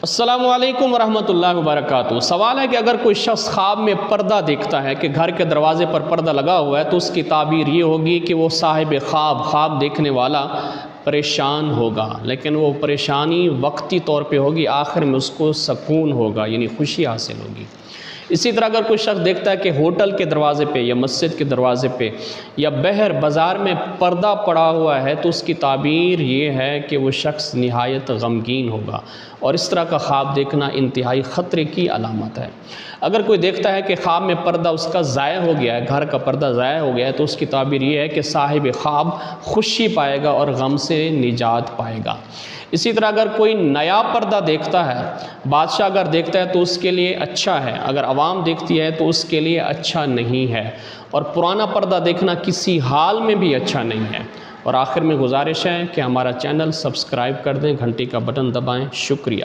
السلام علیکم ورحمۃ اللہ وبرکاتہ۔ سوال ہے کہ اگر کوئی شخص خواب میں پردہ دیکھتا ہے کہ گھر کے دروازے پر پردہ لگا ہوا ہے تو اس کی تعبیر یہ ہوگی کہ وہ صاحب خواب دیکھنے والا پریشان ہوگا، لیکن وہ پریشانی وقتی طور پہ ہوگی، آخر میں اس کو سکون ہوگا، یعنی خوشی حاصل ہوگی۔ اسی طرح اگر کوئی شخص دیکھتا ہے کہ ہوٹل کے دروازے پہ یا مسجد کے دروازے پہ یا بہر بازار میں پردہ پڑا ہوا ہے تو اس کی تعبیر یہ ہے کہ وہ شخص نہایت غمگین ہوگا، اور اس طرح کا خواب دیکھنا انتہائی خطرے کی علامت ہے۔ اگر کوئی دیکھتا ہے کہ خواب میں پردہ اس کا ضائع ہو گیا ہے، گھر کا پردہ ضائع ہو گیا ہے، تو اس کی تعبیر یہ ہے کہ صاحب خواب خوشی پائے گا اور غم سے نجات پائے گا۔ اسی طرح اگر کوئی نیا پردہ دیکھتا ہے، بادشاہ اگر دیکھتا ہے تو اس کے لیے اچھا ہے، اگر عوام دیکھتی ہے تو اس کے لیے اچھا نہیں ہے، اور پرانا پردہ دیکھنا کسی حال میں بھی اچھا نہیں ہے۔ اور آخر میں گزارش ہے کہ ہمارا چینل سبسکرائب کر دیں، گھنٹی کا بٹن دبائیں۔ شکریہ۔